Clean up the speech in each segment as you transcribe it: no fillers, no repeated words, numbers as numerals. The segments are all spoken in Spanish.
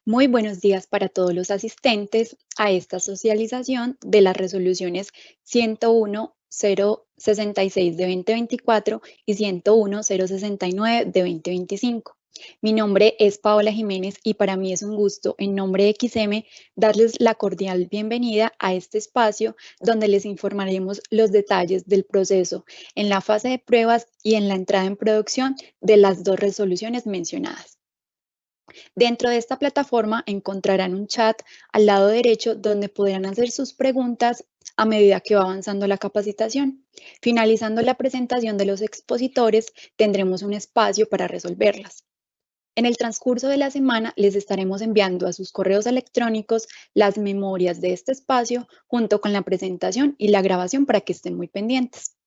Muy buenos días para todos los asistentes a esta socialización de las resoluciones 101.066 de 2024 y 101.069 de 2025. Mi nombre es Paola Jiménez y para mí es un gusto, en nombre de XM, darles la cordial bienvenida a este espacio donde les informaremos los detalles del proceso en la fase de pruebas y en la entrada en producción de las dos resoluciones mencionadas. Dentro de esta plataforma encontrarán un chat al lado derecho donde podrán hacer sus preguntas a medida que va avanzando la capacitación. Finalizando la presentación de los expositores, tendremos un espacio para resolverlas. En el transcurso de la semana les estaremos enviando a sus correos electrónicos las memorias de este espacio junto con la presentación y la grabación para que estén muy pendientes.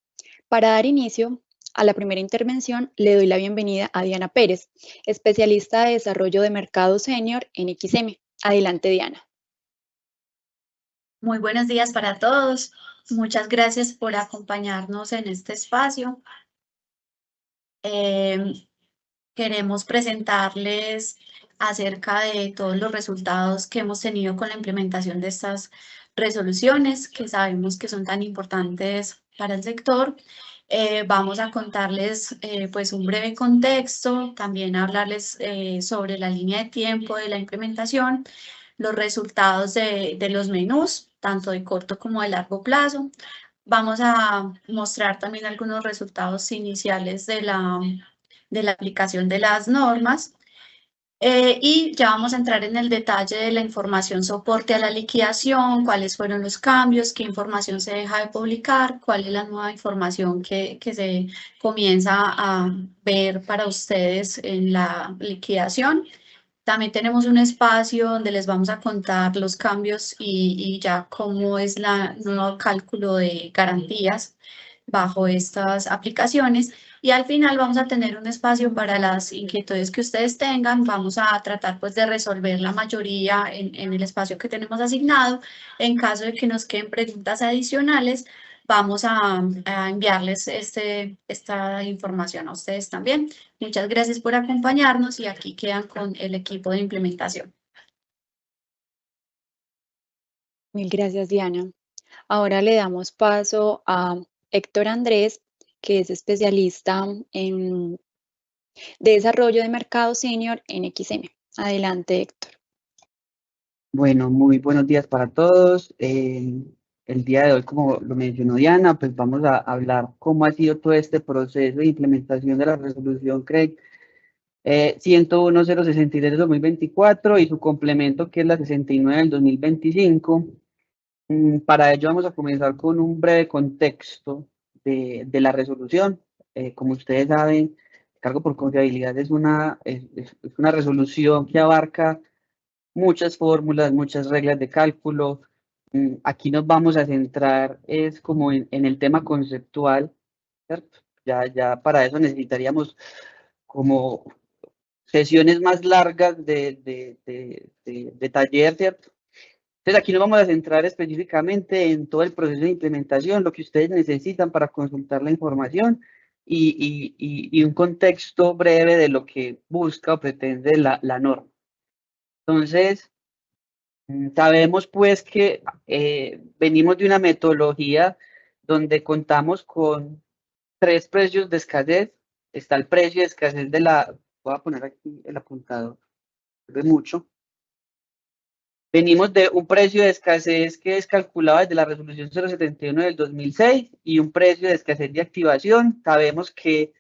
Para dar inicio a la primera intervención, le doy la bienvenida a Diana Pérez, especialista de desarrollo de mercado senior en XM. Adelante, Diana. Muy buenos días para todos. Muchas gracias por acompañarnos en este espacio. Queremos presentarles acerca de todos los resultados que hemos tenido con la implementación de estas resoluciones que sabemos que son tan importantes para el sector. Vamos a contarles pues un breve contexto, también hablarles sobre la línea de tiempo de la implementación, los resultados de los menús, tanto de corto como de largo plazo. Vamos a mostrar también algunos resultados iniciales de la aplicación de las normas. Y ya vamos a entrar en el detalle de la información soporte a la liquidación, cuáles fueron los cambios, qué información se deja de publicar, cuál es la nueva información que se comienza a ver para ustedes en la liquidación. También tenemos un espacio donde les vamos a contar los cambios y ya cómo es el nuevo cálculo de garantías bajo estas aplicaciones. Y al final vamos a tener un espacio para las inquietudes que ustedes tengan. Vamos a tratar pues de resolver la mayoría en el espacio que tenemos asignado. En caso de que nos queden preguntas adicionales, vamos a enviarles esta información a ustedes también. Muchas gracias por acompañarnos y aquí quedan con el equipo de implementación. Mil gracias, Diana. Ahora le damos paso a Héctor Andrés, que es especialista en de desarrollo de mercado senior en XM. Adelante, Héctor. Bueno, muy buenos días para todos. El día de hoy, como lo mencionó Diana, pues vamos a hablar cómo ha sido todo este proceso de implementación de la resolución CREC 101.063 del 2024 y su complemento que es la 69 del 2025. Para ello vamos a comenzar con un breve contexto de la resolución. Como ustedes saben, el cargo por confiabilidad es una resolución que abarca muchas fórmulas, muchas reglas de cálculo. Aquí nos vamos a centrar es como en el tema conceptual, ¿cierto? Ya para eso necesitaríamos como sesiones más largas de taller, ¿cierto? Entonces aquí nos vamos a centrar específicamente en todo el proceso de implementación, lo que ustedes necesitan para consultar la información y un contexto breve de lo que busca o pretende la norma. Entonces, sabemos pues que venimos de una metodología donde contamos con 3 precios de escasez. Está el precio de escasez voy a poner aquí el apuntador, ve mucho. Venimos de un precio de escasez que es calculado desde la resolución 071 del 2006 y un precio de escasez de activación. Sabemos que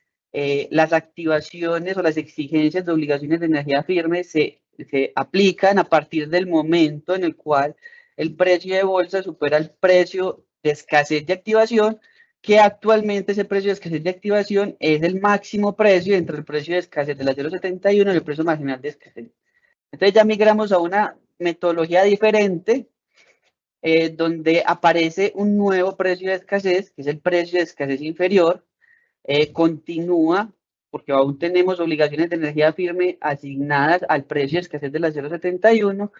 las activaciones o las exigencias de obligaciones de energía firme se aplican a partir del momento en el cual el precio de bolsa supera el precio de escasez de activación, que actualmente ese precio de escasez de activación es el máximo precio entre el precio de escasez de la 071 y el precio marginal de escasez. Entonces ya migramos a una metodología diferente, donde aparece un nuevo precio de escasez, que es el precio de escasez inferior, continúa, porque aún tenemos obligaciones de energía firme asignadas al precio de escasez de la 071,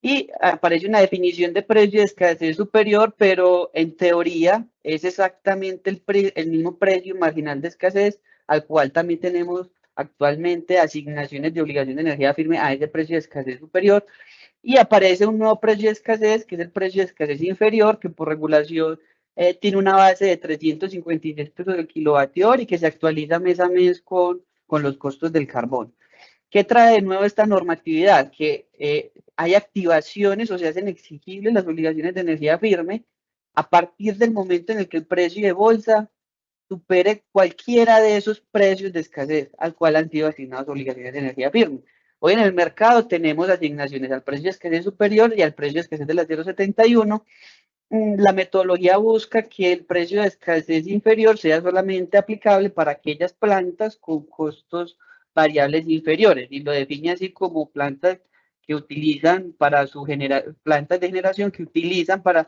y aparece una definición de precio de escasez superior, pero en teoría es exactamente el mismo precio marginal de escasez al cual también tenemos actualmente asignaciones de obligación de energía firme a ese precio de escasez superior, y aparece un nuevo precio de escasez, que es el precio de escasez inferior, que por regulación tiene una base de 356 pesos el kilovatio hora y que se actualiza mes a mes con los costos del carbón. ¿Qué trae de nuevo esta normatividad? Que hay activaciones o se hacen exigibles las obligaciones de energía firme a partir del momento en el que el precio de bolsa supere cualquiera de esos precios de escasez al cual han sido asignadas obligaciones de energía firme. Hoy en el mercado tenemos asignaciones al precio de escasez superior y al precio de escasez de la 0,71. La metodología busca que el precio de escasez inferior sea solamente aplicable para aquellas plantas con costos variables inferiores, y lo define así como plantas que utilizan para su plantas de generación que utilizan para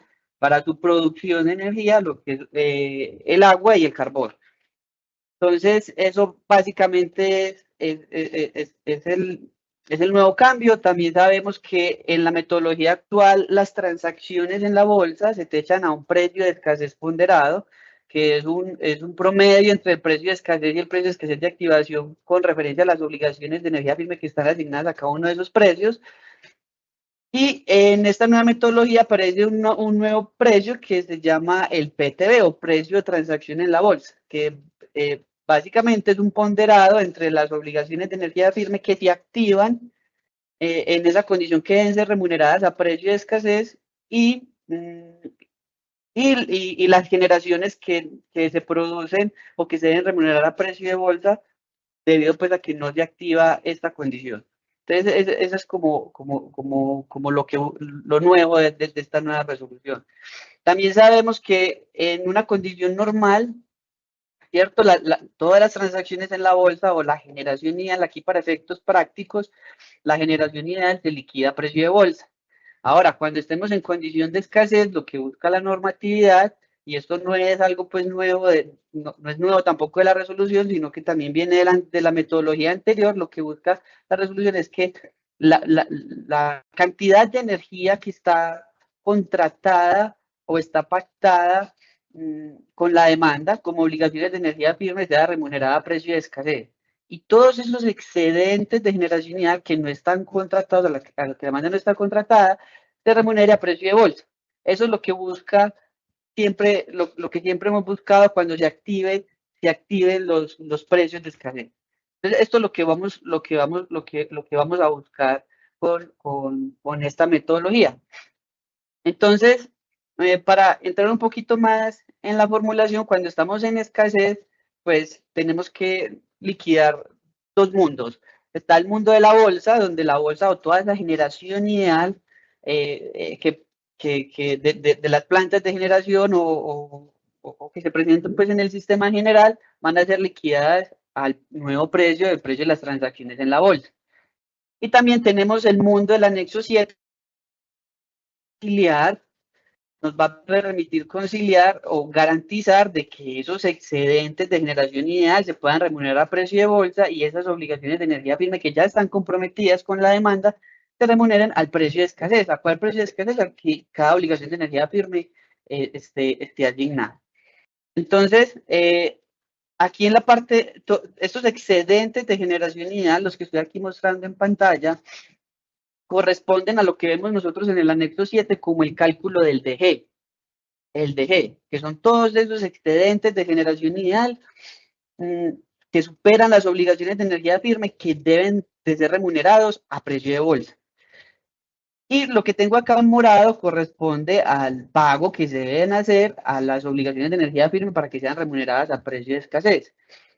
su producción de energía lo que es el agua y el carbón. Entonces, eso básicamente es el nuevo cambio. También sabemos que en la metodología actual las transacciones en la bolsa se techan a un precio de escasez ponderado, que es un promedio entre el precio de escasez y el precio de escasez de activación con referencia a las obligaciones de energía firme que están asignadas a cada uno de esos precios. Y en esta nueva metodología aparece un nuevo precio que se llama el PTB o precio de transacción en la bolsa, que básicamente es un ponderado entre las obligaciones de energía firme que se activan en esa condición que deben ser remuneradas a precio de escasez y las generaciones que se producen o que se deben remunerar a precio de bolsa debido pues a que no se activa esta condición. Entonces, eso es como lo nuevo de esta nueva resolución. También sabemos que en una condición normal, ¿cierto? Todas las transacciones en la bolsa o la generación ideal, aquí para efectos prácticos, la generación ideal se liquida a precio de bolsa. Ahora, cuando estemos en condición de escasez, lo que busca la normatividad, y esto no es algo pues nuevo, no es nuevo tampoco de la resolución, sino que también viene de la metodología anterior, lo que busca la resolución es que la cantidad de energía que está contratada o está pactada con la demanda como obligaciones de energía firme sea remunerada a precio de escasez. Y todos esos excedentes de generación que no están contratados, a la que la demanda no está contratada, se remunere a precio de bolsa. Eso es lo que busca siempre, lo que siempre hemos buscado cuando se activen los precios de escasez. Entonces, esto es lo que vamos a buscar con esta metodología. Entonces, para entrar un poquito más en la formulación, cuando estamos en escasez, pues tenemos que liquidar dos mundos. Está el mundo de la bolsa, donde la bolsa o toda esa generación ideal de las plantas de generación o que se presentan pues en el sistema general van a ser liquidadas al nuevo precio, el precio de las transacciones en la bolsa. Y también tenemos el mundo del anexo 7, nos va a permitir conciliar o garantizar de que esos excedentes de generación ideal se puedan remunerar a precio de bolsa y esas obligaciones de energía firme que ya están comprometidas con la demanda se remuneren al precio de escasez. ¿A cuál precio de escasez? Aquí cada obligación de energía firme esté asignada. Entonces, aquí en la parte, estos excedentes de generación ideal, los que estoy aquí mostrando en pantalla, corresponden a lo que vemos nosotros en el anexo 7 como el cálculo del DG. El DG, que son todos esos excedentes de generación ideal que superan las obligaciones de energía firme que deben de ser remunerados a precio de bolsa. Y lo que tengo acá en morado corresponde al pago que se deben hacer a las obligaciones de energía firme para que sean remuneradas a precio de escasez.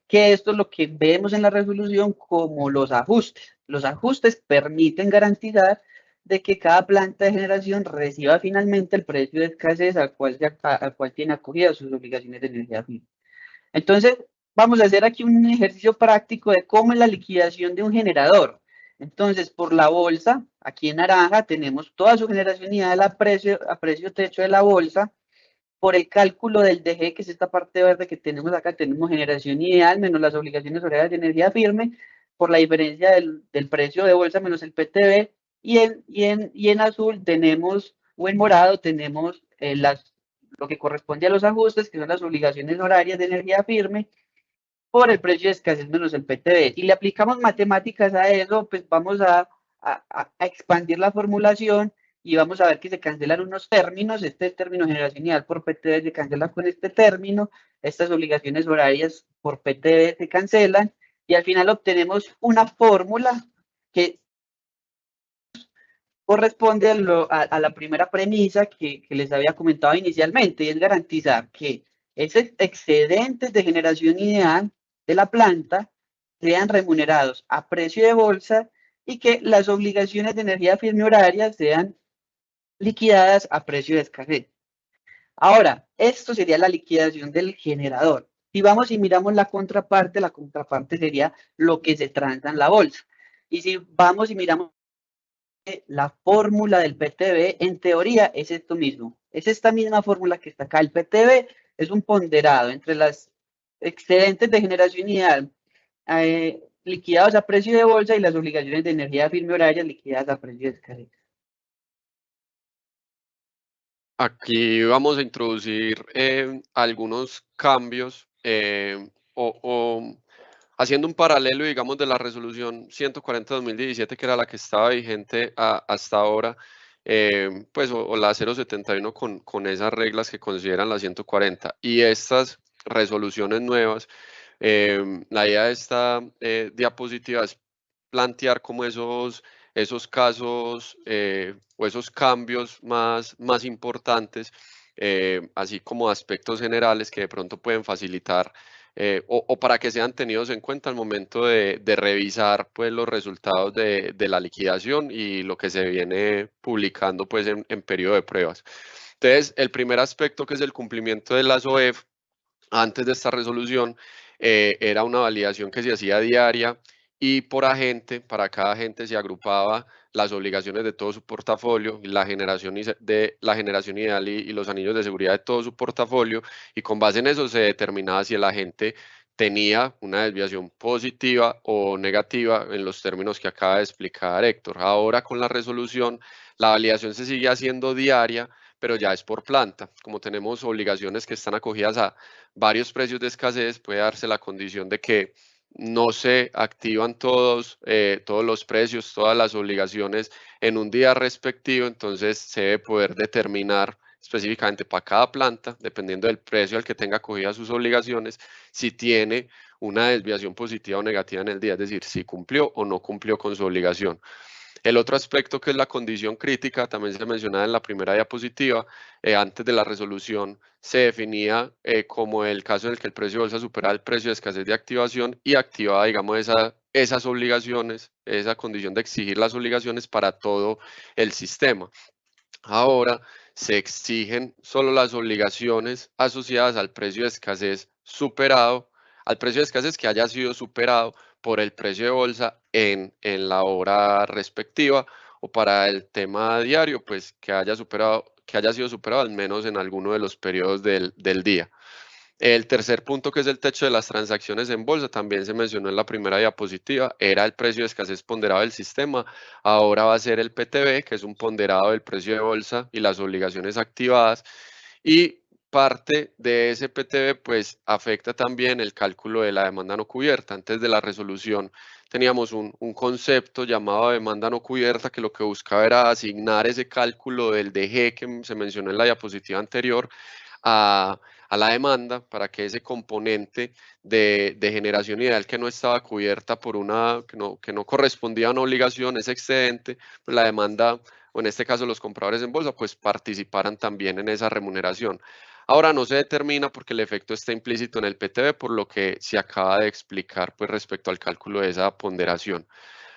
Que esto es lo que vemos en la resolución como los ajustes. Los ajustes permiten garantizar de que cada planta de generación reciba finalmente el precio de escasez al cual tiene acogidas sus obligaciones de energía firme. Entonces, vamos a hacer aquí un ejercicio práctico de cómo es la liquidación de un generador. Entonces, por la bolsa, aquí en naranja, tenemos toda su generación ideal a precio techo de la bolsa. Por el cálculo del DG, que es esta parte verde que tenemos acá, tenemos generación ideal menos las obligaciones horarias de energía firme, por la diferencia del precio de bolsa menos el PTB, y en azul tenemos, o en morado tenemos lo que corresponde a los ajustes, que son las obligaciones horarias de energía firme, por el precio de escasez menos el PTB. Si le aplicamos matemáticas a eso, pues vamos a expandir la formulación y vamos a ver que se cancelan unos términos. Este término generación ideal por PTB se cancela con este término, estas obligaciones horarias por PTB se cancelan y al final obtenemos una fórmula que corresponde a la primera premisa que les había comentado inicialmente, y es garantizar que esos excedentes de generación ideal de la planta sean remunerados a precio de bolsa y que las obligaciones de energía firme horaria sean liquidadas a precio de escasez. Ahora, esto sería la liquidación del generador. Si vamos y miramos la contraparte sería lo que se transa en la bolsa. Y si vamos y miramos la fórmula del PTB, en teoría es esto mismo. Es esta misma fórmula que está acá. El PTB es un ponderado entre las excedentes de generación ideal liquidados a precio de bolsa y las obligaciones de energía firme horaria liquidadas a precio de escasez. Aquí vamos a introducir algunos cambios haciendo un paralelo, digamos, de la resolución 140-2017, que era la que estaba vigente hasta ahora, pues, o la 071 con esas reglas que consideran la 140. Y estas resoluciones nuevas, la idea de esta diapositiva es plantear como esos casos o esos cambios más importantes, así como aspectos generales que de pronto pueden facilitar o para que sean tenidos en cuenta al momento de revisar pues, los resultados de la liquidación y lo que se viene publicando pues, en periodo de pruebas. Entonces, el primer aspecto, que es el cumplimiento de las OEF, antes de esta resolución, era una validación que se hacía diaria y por agente. Para cada agente se agrupaba las obligaciones de todo su portafolio, la generación ideal y los anillos de seguridad de todo su portafolio, y con base en eso se determinaba si el agente tenía una desviación positiva o negativa en los términos que acaba de explicar Héctor. Ahora, con la resolución, la validación se sigue haciendo diaria, pero ya es por planta. Como tenemos obligaciones que están acogidas a varios precios de escasez, puede darse la condición de que no se activan todos los precios, todas las obligaciones en un día respectivo. Entonces se debe poder determinar específicamente para cada planta, dependiendo del precio al que tenga acogidas sus obligaciones, si tiene una desviación positiva o negativa en el día, es decir, si cumplió o no cumplió con su obligación. El otro aspecto, que es la condición crítica, también se mencionaba en la primera diapositiva. Antes de la resolución se definía como el caso en el que el precio de bolsa supera el precio de escasez de activación y activaba, digamos, esas obligaciones, esa condición de exigir las obligaciones para todo el sistema. Ahora se exigen solo las obligaciones asociadas al precio de escasez superado, al precio de escasez que haya sido superado por el precio de bolsa en la hora respectiva, o para el tema diario, pues que haya sido superado al menos en alguno de los periodos del día. El tercer punto, que es el techo de las transacciones en bolsa, también se mencionó en la primera diapositiva, era el precio de escasez ponderado del sistema. Ahora va a ser el PTB, que es un ponderado del precio de bolsa y las obligaciones activadas. Y parte de ese PTB pues afecta también el cálculo de la demanda no cubierta. Antes de la resolución teníamos un concepto llamado demanda no cubierta, que lo que buscaba era asignar ese cálculo del DG que se mencionó en la diapositiva anterior a la demanda, para que ese componente de generación ideal que no estaba cubierta por que no correspondía a una obligación, ese excedente, pues la demanda, o en este caso los compradores en bolsa, pues participaran también en esa remuneración. Ahora no se determina porque el efecto está implícito en el PTB, por lo que se acaba de explicar pues respecto al cálculo de esa ponderación.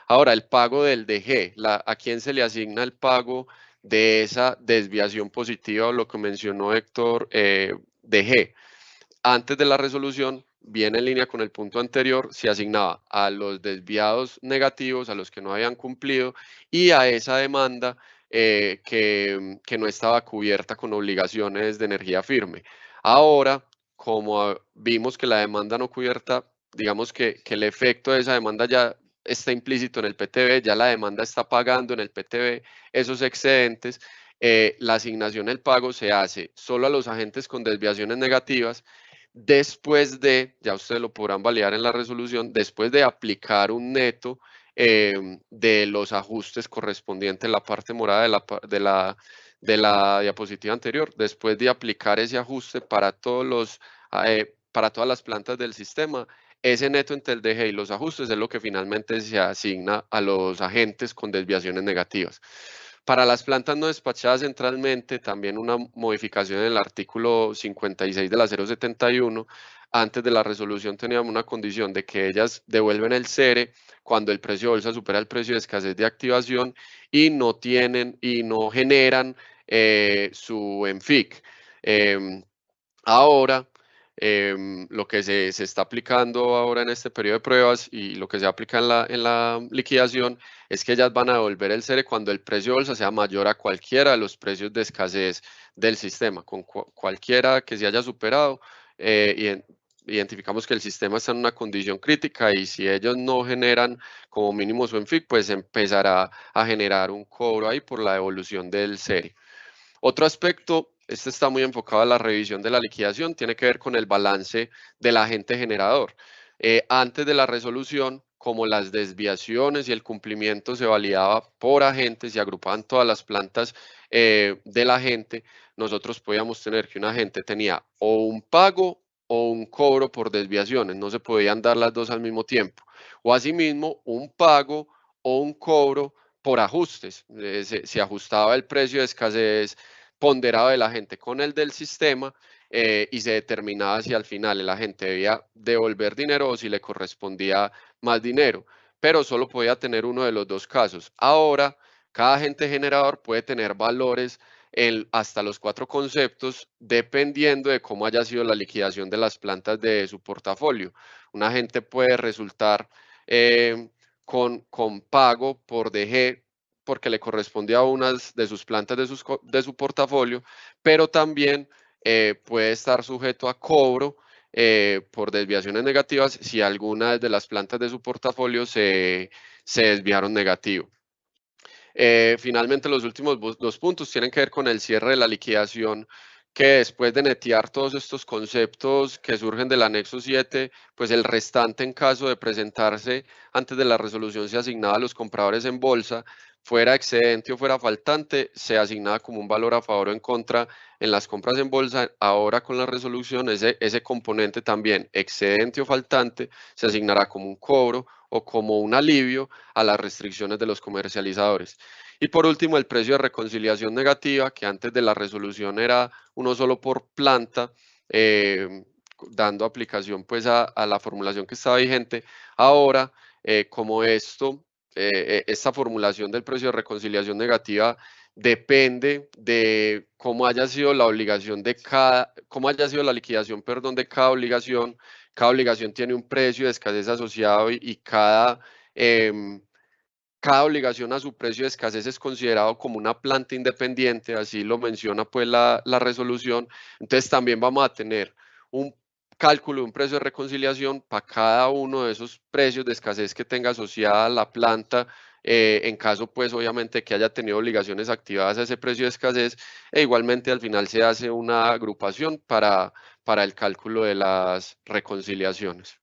Ahora, el pago del DG, ¿a quién se le asigna el pago de esa desviación positiva, o lo que mencionó Héctor, DG? Antes de la resolución, viene en línea con el punto anterior, se asignaba a los desviados negativos, a los que no habían cumplido, y a esa demanda que no estaba cubierta con obligaciones de energía firme. Ahora, como vimos que la demanda no cubierta, digamos que el efecto de esa demanda ya está implícito en el PTB, ya la demanda está pagando en el PTB esos excedentes. La asignación del pago se hace solo a los agentes con desviaciones negativas, después de, ya ustedes lo podrán validar en la resolución, después de aplicar un neto de los ajustes correspondientes en la parte morada de la diapositiva anterior, después de aplicar ese ajuste para todas las plantas del sistema, ese neto entre el DG y los ajustes es lo que finalmente se asigna a los agentes con desviaciones negativas. Para las plantas no despachadas centralmente, también una modificación en el artículo 56 de la 071. Antes de la resolución teníamos una condición de que ellas devuelven el CERE cuando el precio de bolsa supera el precio de escasez de activación y no generan su ENFIC. Ahora, lo que se está aplicando ahora en este periodo de pruebas y lo que se aplica en la liquidación es que ellas van a devolver el CERE cuando el precio de bolsa sea mayor a cualquiera de los precios de escasez del sistema. Con cualquiera que se haya superado, identificamos que el sistema está en una condición crítica y si ellos no generan como mínimo su ENFIC, pues empezará a generar un cobro ahí por la devolución del CERE. Otro aspecto, este está muy enfocado a la revisión de la liquidación, tiene que ver con el balance del agente generador. Antes de la resolución, como las desviaciones y el cumplimiento se validaba por agentes y agrupaban todas las plantas del agente, nosotros podíamos tener que un agente tenía o un pago o un cobro por desviaciones, no se podían dar las dos al mismo tiempo, o asimismo un pago o un cobro por ajustes. Se ajustaba el precio de escasez ponderado de la gente con el del sistema y se determinaba si al final el agente debía devolver dinero o si le correspondía más dinero, pero solo podía tener uno de los dos casos. Ahora, cada agente generador puede tener valores hasta los 4 conceptos dependiendo de cómo haya sido la liquidación de las plantas de su portafolio. Un agente puede resultar con pago por DG porque le corresponde a unas de sus plantas de su portafolio, pero también puede estar sujeto a cobro por desviaciones negativas si alguna de las plantas de su portafolio se desviaron negativo. Finalmente, los últimos dos puntos tienen que ver con el cierre de la liquidación, que después de netear todos estos conceptos que surgen del anexo 7, pues el restante en caso de presentarse antes de la resolución se asignaba a los compradores en bolsa, fuera excedente o fuera faltante, se asignaba como un valor a favor o en contra en las compras en bolsa. Ahora con la resolución ese componente también, excedente o faltante, se asignará como un cobro o como un alivio a las restricciones de los comercializadores. Y por último, el precio de reconciliación negativa, que antes de la resolución era uno solo por planta, dando aplicación pues a la formulación que estaba vigente. Ahora, como esta formulación del precio de reconciliación negativa depende de cómo haya sido la obligación cómo haya sido la liquidación, perdón, de cada obligación. Cada obligación tiene un precio de escasez asociado y cada obligación a su precio de escasez es considerado como una planta independiente, así lo menciona pues la resolución. Entonces también vamos a tener un cálculo de un precio de reconciliación para cada uno de esos precios de escasez que tenga asociada la planta, en caso pues obviamente que haya tenido obligaciones activadas a ese precio de escasez, e igualmente al final se hace una agrupación para el cálculo de las reconciliaciones.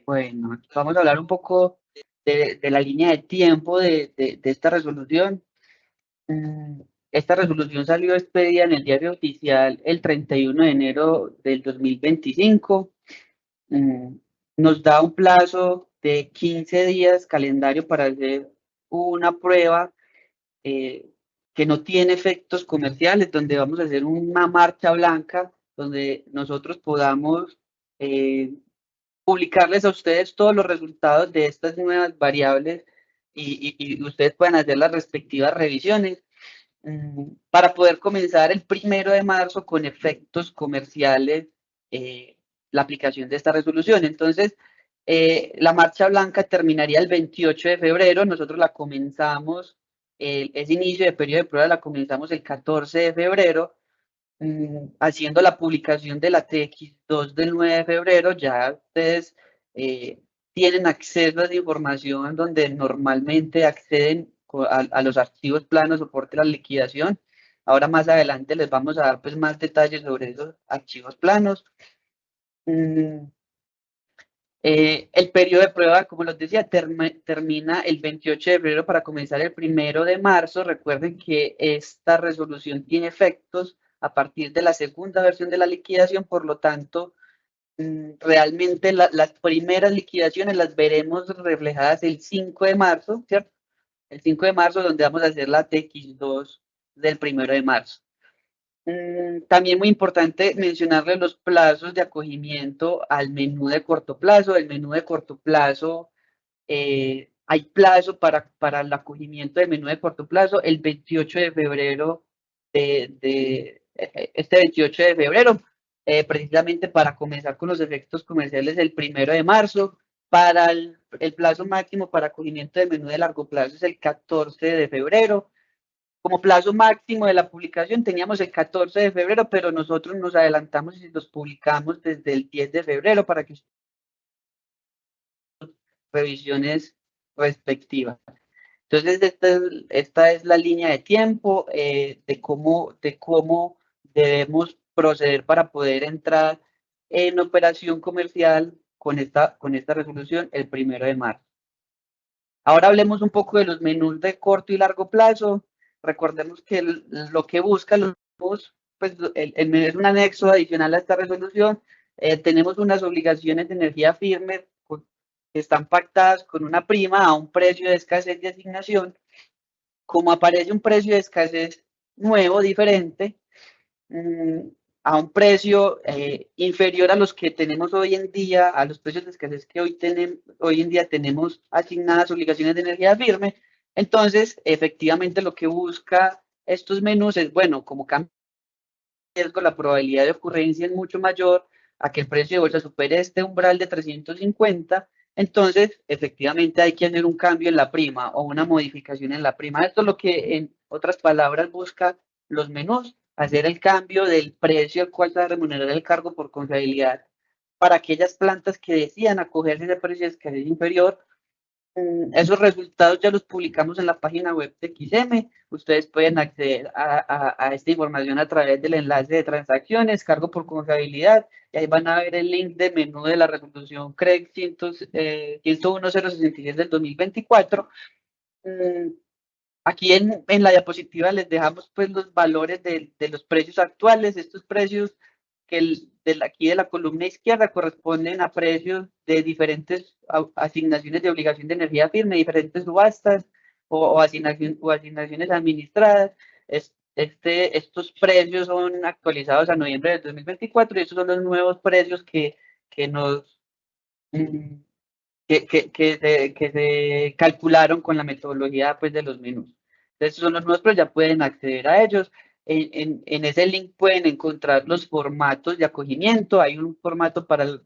Bueno, vamos a hablar un poco de la línea de tiempo de esta resolución. Esta resolución salió expedida en el diario oficial el 31 de enero del 2025. Nos da un plazo de 15 días calendario para hacer una prueba que no tiene efectos comerciales, donde vamos a hacer una marcha blanca, donde nosotros podamos publicarles a ustedes todos los resultados de estas nuevas variables y ustedes puedan hacer las respectivas revisiones para poder comenzar el 1 de marzo con efectos comerciales la aplicación de esta resolución. Entonces, la marcha blanca terminaría el 28 de febrero, nosotros la comenzamos, ese inicio de periodo de prueba la comenzamos el 14 de febrero, haciendo la publicación de la TX2 del 9 de febrero, ya ustedes tienen acceso a esa información donde normalmente acceden a los archivos planos soporte la liquidación. Ahora más adelante les vamos a dar pues más detalles sobre esos archivos planos. El periodo de prueba, como les decía, termina el 28 de febrero para comenzar el 1 de marzo. Recuerden que esta resolución tiene efectos a partir de la segunda versión de la liquidación, por lo tanto, realmente las primeras liquidaciones las veremos reflejadas el 5 de marzo, ¿cierto? El 5 de marzo, donde vamos a hacer la TX2 del 1 de marzo. También muy importante mencionarle los plazos de acogimiento al menú de corto plazo. El menú de corto plazo, hay plazo para el acogimiento del menú de corto plazo el 28 de febrero este 28 de febrero, precisamente para comenzar con los efectos comerciales el 1 de marzo. Para el plazo máximo para acogimiento del menú de largo plazo es el 14 de febrero. Como plazo máximo de la publicación teníamos el 14 de febrero, pero nosotros nos adelantamos y los publicamos desde el 10 de febrero para que revisiones respectivas. Entonces, esta es la línea de tiempo de cómo debemos proceder para poder entrar en operación comercial con esta resolución el 1 de marzo. Ahora hablemos un poco de los menús de corto y largo plazo. Recordemos que lo que busca los menús, pues el menú es un anexo adicional a esta resolución. Tenemos unas obligaciones de energía firme que están pactadas con una prima a un precio de escasez de asignación. Como aparece un precio de escasez nuevo, diferente, a un precio inferior a los que tenemos hoy en día, a los precios de escasez que hoy en día tenemos asignadas obligaciones de energía firme. Entonces, efectivamente, lo que busca estos menús es, bueno, como cambia el riesgo, la probabilidad de ocurrencia es mucho mayor a que el precio de bolsa supere este umbral de 350. Entonces, efectivamente, hay que hacer un cambio en la prima o una modificación en la prima. Esto es lo que, en otras palabras, busca los menús, hacer el cambio del precio al cual se va a remunerar el cargo por confiabilidad para aquellas plantas que decían acogerse a ese precio de escasez inferior. Esos resultados ya los publicamos en la página web de XM. Ustedes pueden acceder a esta información a través del enlace de transacciones, cargo por confiabilidad, y ahí van a ver el link de menú de la resolución CREG 101.066 del 2024. Aquí en la diapositiva les dejamos pues los valores de los precios actuales. Estos precios que aquí de la columna izquierda corresponden a precios de diferentes asignaciones de obligación de energía firme, diferentes subastas o asignaciones administradas. Estos precios son actualizados a noviembre del 2024 y estos son los nuevos precios que se calcularon con la metodología pues, de los menús. Entonces, son los nuevos, pero ya pueden acceder a ellos. En ese link pueden encontrar los formatos de acogimiento. Hay un formato para el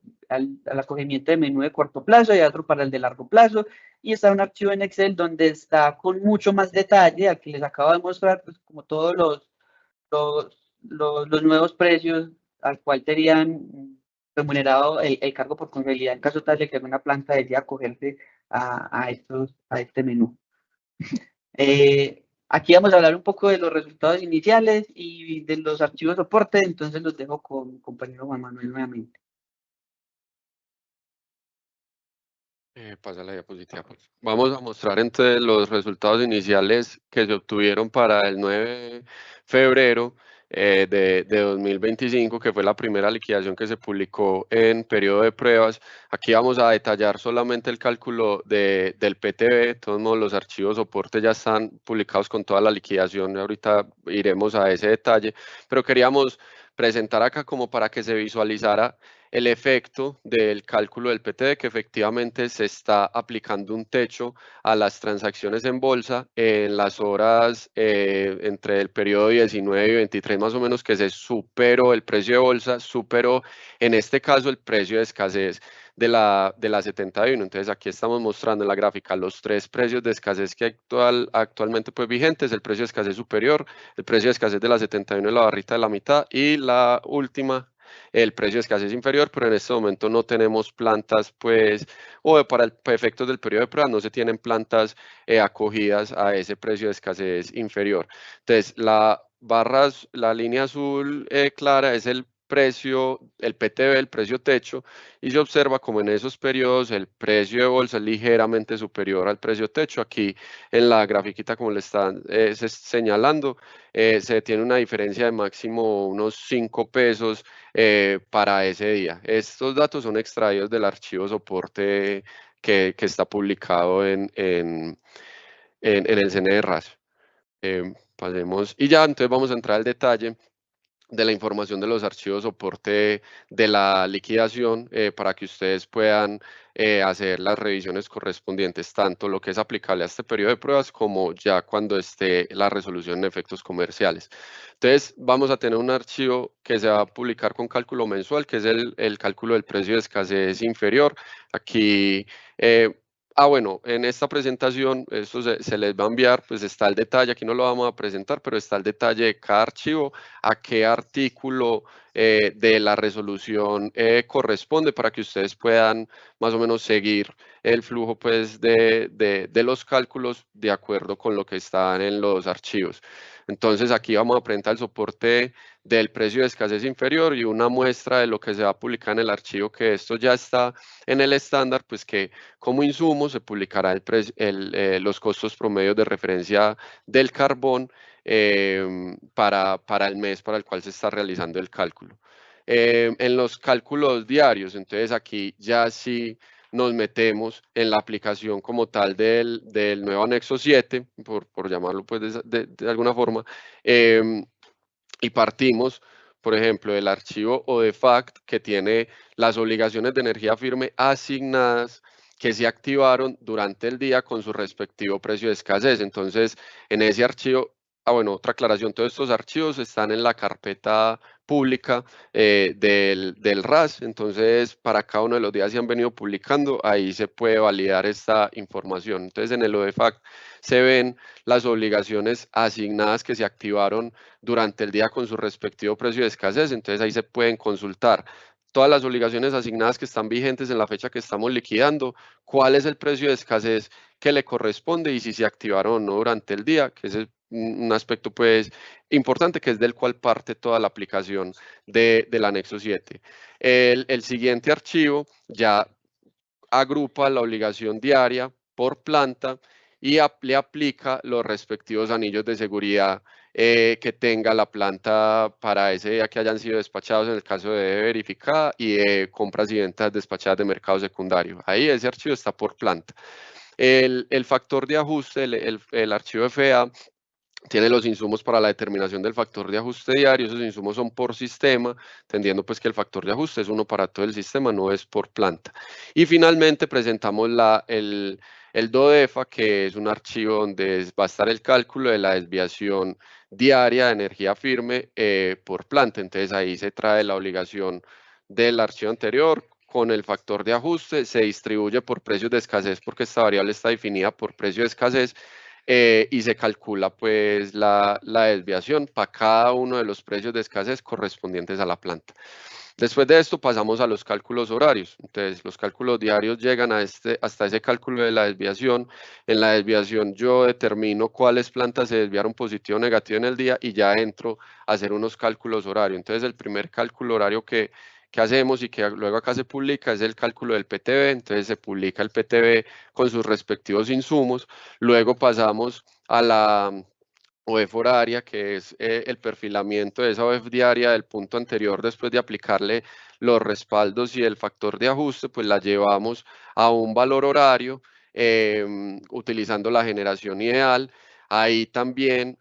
acogimiento de menú de corto plazo y otro para el de largo plazo. Y está un archivo en Excel donde está con mucho más detalle, al que les acabo de mostrar, pues como todos los nuevos precios al cual serían remunerado el cargo por confiabilidad en caso tal de que alguna planta desee acogerse a este menú. Aquí vamos a hablar un poco de los resultados iniciales y de los archivos soporte, entonces los dejo con mi compañero Juan Manuel nuevamente. Pasa la diapositiva, pues. Vamos a mostrar entre los resultados iniciales que se obtuvieron para el 9 de febrero de 2025, que fue la primera liquidación que se publicó en periodo de pruebas. Aquí vamos a detallar solamente el cálculo del PTB. De todos modos, los archivos soporte ya están publicados con toda la liquidación. Ahorita iremos a ese detalle, pero queríamos presentar acá como para que se visualizara el efecto del cálculo del PTB, que efectivamente se está aplicando un techo a las transacciones en bolsa en las horas entre el periodo 19 y 23 más o menos, que se superó el precio de bolsa, superó en este caso el precio de escasez de la 71. Entonces aquí estamos mostrando en la gráfica los tres precios de escasez que actualmente pues vigentes: el precio de escasez superior, el precio de escasez de la 71 en la barrita de la mitad y la última el precio de escasez inferior, pero en este momento no tenemos plantas, pues, o para efectos del periodo de prueba no se tienen plantas acogidas a ese precio de escasez inferior. Entonces, la línea azul clara es el precio, el PTB, el precio techo, y se observa como en esos periodos el precio de bolsa es ligeramente superior al precio techo. Aquí en la grafiquita, como le están señalando, se tiene una diferencia de máximo unos 5 pesos para ese día. Estos datos son extraídos del archivo soporte que está publicado en el CNRAS. Pasemos, y ya entonces vamos a entrar al detalle de la información de los archivos soporte de la liquidación para que ustedes puedan hacer las revisiones correspondientes, tanto lo que es aplicable a este periodo de pruebas como ya cuando esté la resolución en efectos comerciales. Entonces vamos a tener un archivo que se va a publicar con cálculo mensual, que es el cálculo del precio de escasez inferior. Aquí bueno, en esta presentación, esto se les va a enviar, pues está el detalle, aquí no lo vamos a presentar, pero está el detalle de cada archivo, a qué artículo de la resolución corresponde para que ustedes puedan más o menos seguir el flujo pues, de los cálculos de acuerdo con lo que están en los archivos. Entonces aquí vamos a presentar el soporte del precio de escasez inferior y una muestra de lo que se va a publicar en el archivo, que esto ya está en el estándar, pues que como insumo se publicará los costos promedios de referencia del carbón para el mes para el cual se está realizando el cálculo. En los cálculos diarios, entonces aquí ya sí nos metemos en la aplicación como tal del nuevo anexo 7, por llamarlo pues de alguna forma, y partimos, por ejemplo, del archivo ODEFACT que tiene las obligaciones de energía firme asignadas que se activaron durante el día con su respectivo precio de escasez. Entonces, en ese archivo, bueno, otra aclaración, todos estos archivos están en la carpeta pública del RAS, entonces para cada uno de los días se han venido publicando, ahí se puede validar esta información. Entonces, en el ODEFACT se ven las obligaciones asignadas que se activaron durante el día con su respectivo precio de escasez, entonces ahí se pueden consultar todas las obligaciones asignadas que están vigentes en la fecha que estamos liquidando, cuál es el precio de escasez que le corresponde y si se activaron o no durante el día, que es un aspecto pues importante que es del cual parte toda la aplicación del anexo 7. El siguiente archivo ya agrupa la obligación diaria por planta y le aplica los respectivos anillos de seguridad que tenga la planta para ese día que hayan sido despachados en el caso de verificada y de compras y ventas despachadas de mercado secundario. Ahí ese archivo está por planta. El factor de ajuste, el archivo FA, tiene los insumos para la determinación del factor de ajuste diario. Esos insumos son por sistema, entendiendo pues que el factor de ajuste es uno para todo el sistema, no es por planta. Y finalmente presentamos el DODEFA, que es un archivo donde va a estar el cálculo de la desviación diaria de energía firme por planta. Entonces ahí se trae la obligación del archivo anterior con el factor de ajuste, se distribuye por precios de escasez porque esta variable está definida por precio de escasez. Y se calcula pues la desviación para cada uno de los precios de escasez correspondientes a la planta. Después de esto pasamos a los cálculos horarios. Entonces los cálculos diarios llegan hasta ese cálculo de la desviación. En la desviación yo determino cuáles plantas se desviaron positivo o negativo en el día y ya entro a hacer unos cálculos horarios. Entonces el primer cálculo horario que hacemos y que luego acá se publica es el cálculo del PTB, entonces se publica el PTB con sus respectivos insumos, luego pasamos a la OEF horaria, que es el perfilamiento de esa OEF diaria del punto anterior después de aplicarle los respaldos y el factor de ajuste, pues la llevamos a un valor horario utilizando la generación ideal. Ahí también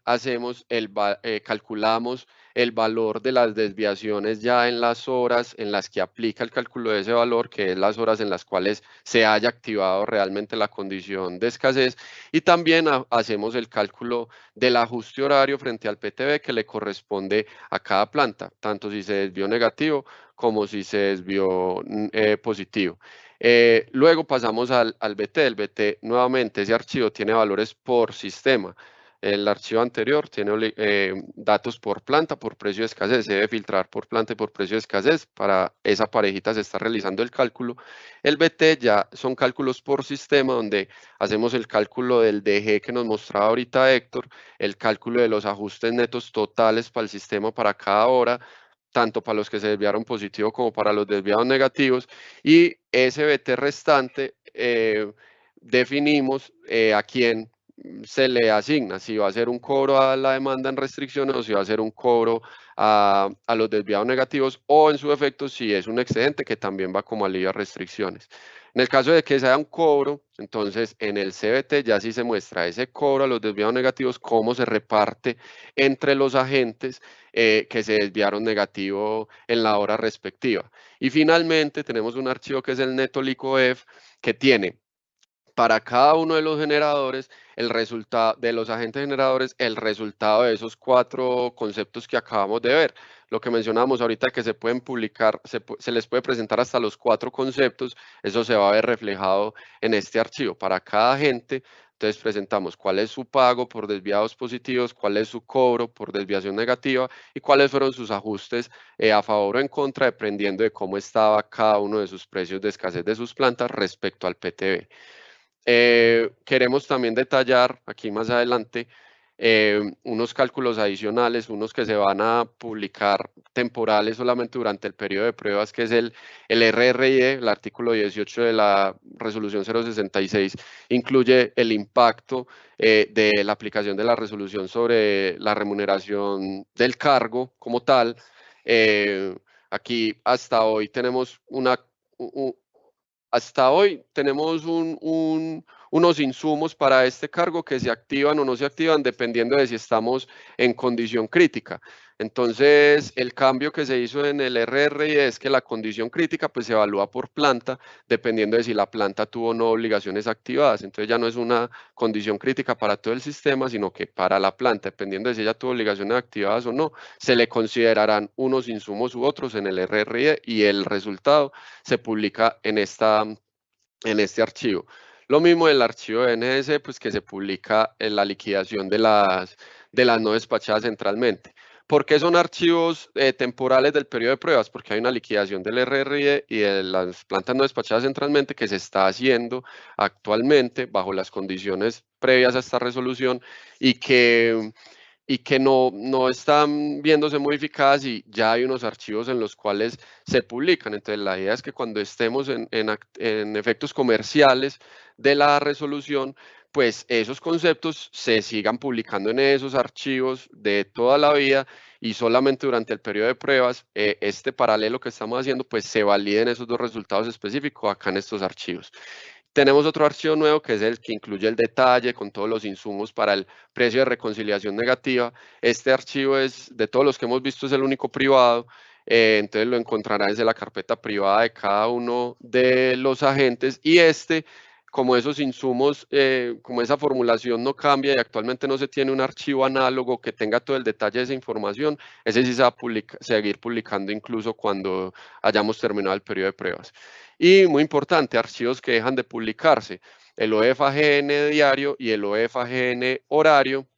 calculamos el valor de las desviaciones ya en las horas en las que aplica el cálculo de ese valor, que es las horas en las cuales se haya activado realmente la condición de escasez, y también hacemos el cálculo del ajuste horario frente al PTB que le corresponde a cada planta, tanto si se desvió negativo como si se desvió positivo. Luego pasamos al BT. El BT, nuevamente, ese archivo tiene valores por sistema. El archivo anterior tiene datos por planta, por precio de escasez. Se debe filtrar por planta y por precio de escasez. Para esa parejita se está realizando el cálculo. El BT ya son cálculos por sistema, donde hacemos el cálculo del DG que nos mostraba ahorita Héctor, el cálculo de los ajustes netos totales para el sistema para cada hora, tanto para los que se desviaron positivo como para los desviados negativos. Y ese BT restante definimos a quién se le asigna, si va a ser un cobro a la demanda en restricciones o si va a ser un cobro a los desviados negativos, o en su efecto si es un excedente que también va como alivio a restricciones. En el caso de que sea un cobro, entonces en el CBT ya sí se muestra ese cobro a los desviados negativos, cómo se reparte entre los agentes que se desviaron negativo en la hora respectiva. Y finalmente tenemos un archivo que es el neto LICOEF, que tiene para cada uno de los generadores, el resultado de los agentes generadores, el resultado de esos 4 conceptos que acabamos de ver. Lo que mencionamos ahorita, que se pueden publicar, se les puede presentar hasta los 4 conceptos, eso se va a ver reflejado en este archivo. Para cada agente, entonces presentamos cuál es su pago por desviados positivos, cuál es su cobro por desviación negativa y cuáles fueron sus ajustes a favor o en contra, dependiendo de cómo estaba cada uno de sus precios de escasez de sus plantas respecto al PTB. Queremos también detallar aquí más adelante unos cálculos adicionales, unos que se van a publicar temporales solamente durante el periodo de pruebas, que es el RRIE, el artículo 18 de la resolución 066, incluye el impacto de la aplicación de la resolución sobre la remuneración del cargo como tal. Aquí hasta hoy tenemos unos insumos para este cargo que se activan o no se activan dependiendo de si estamos en condición crítica. Entonces, el cambio que se hizo en el RRI es que la condición crítica pues se evalúa por planta dependiendo de si la planta tuvo o no obligaciones activadas. Entonces ya no es una condición crítica para todo el sistema, sino que para la planta, dependiendo de si ella tuvo obligaciones activadas o no, se le considerarán unos insumos u otros en el RRI y el resultado se publica en este archivo. Lo mismo el archivo de NS, pues que se publica en la liquidación de las no despachadas centralmente. ¿Por qué son archivos temporales del periodo de pruebas? Porque hay una liquidación del RRI y de las plantas no despachadas centralmente que se está haciendo actualmente bajo las condiciones previas a esta resolución y que no están viéndose modificadas y ya hay unos archivos en los cuales se publican. Entonces, la idea es que cuando estemos en efectos comerciales de la resolución, pues esos conceptos se sigan publicando en esos archivos de toda la vida y solamente durante el periodo de pruebas, este paralelo que estamos haciendo, pues se validen esos 2 resultados específicos acá en estos archivos. Tenemos otro archivo nuevo que es el que incluye el detalle con todos los insumos para el precio de reconciliación negativa. Este archivo es, de todos los que hemos visto, es el único privado. Entonces lo encontrará desde la carpeta privada de cada uno de los agentes y como esos insumos, como esa formulación no cambia y actualmente no se tiene un archivo análogo que tenga todo el detalle de esa información, ese sí se va a seguir publicando incluso cuando hayamos terminado el periodo de pruebas. Y muy importante, archivos que dejan de publicarse, el OEF-AGN diario y el OEF-AGN horario,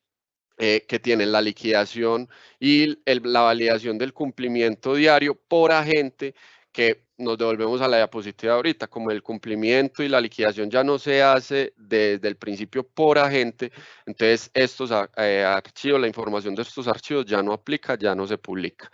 que tienen la liquidación y la validación del cumplimiento diario por agente, que nos devolvemos a la diapositiva ahorita, como el cumplimiento y la liquidación ya no se hace desde el principio por agente, entonces estos archivos, la información de estos archivos ya no aplica, ya no se publica.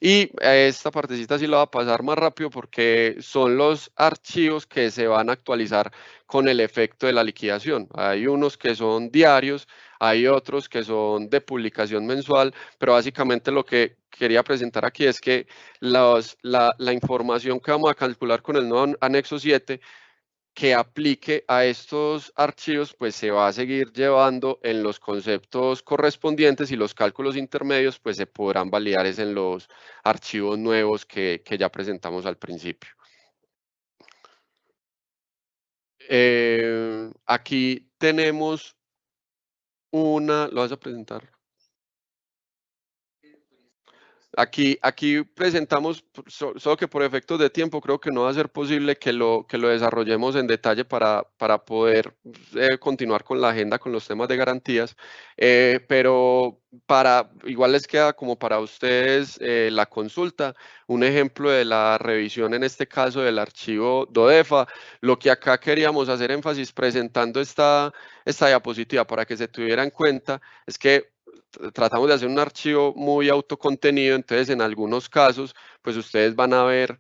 Y esta partecita sí la va a pasar más rápido porque son los archivos que se van a actualizar con el efecto de la liquidación. Hay unos que son diarios, hay otros que son de publicación mensual, pero básicamente lo que quería presentar aquí es que la información que vamos a calcular con el nuevo anexo 7 que aplique a estos archivos, pues se va a seguir llevando en los conceptos correspondientes y los cálculos intermedios, pues se podrán validar en los archivos nuevos que ya presentamos al principio. Aquí tenemos ¿lo vas a presentar? Aquí presentamos, solo que por efectos de tiempo creo que no va a ser posible que lo desarrollemos en detalle para poder continuar con la agenda con los temas de garantías, pero igual les queda como para ustedes la consulta, un ejemplo de la revisión en este caso del archivo DODEFA. Lo que acá queríamos hacer énfasis presentando esta diapositiva para que se tuviera en cuenta es que tratamos de hacer un archivo muy autocontenido, entonces en algunos casos, pues ustedes van a ver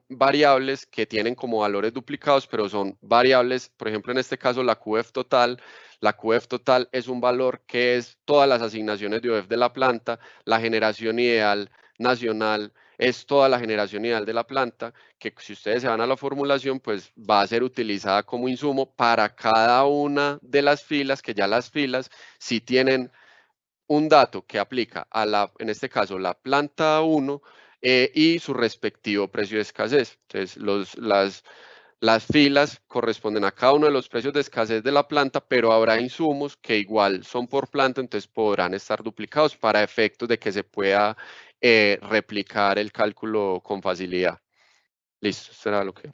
variables que tienen como valores duplicados, pero son variables, por ejemplo, en este caso la QF total. La QF total es un valor que es todas las asignaciones de UF de la planta, la generación ideal nacional es toda la generación ideal de la planta, que si ustedes se van a la formulación, pues va a ser utilizada como insumo para cada una de las filas, que ya las filas sí tienen un dato que aplica a en este caso, la planta 1 y su respectivo precio de escasez. Entonces, las filas corresponden a cada uno de los precios de escasez de la planta, pero habrá insumos que igual son por planta, entonces podrán estar duplicados para efectos de que se pueda replicar el cálculo con facilidad. Listo, será lo que...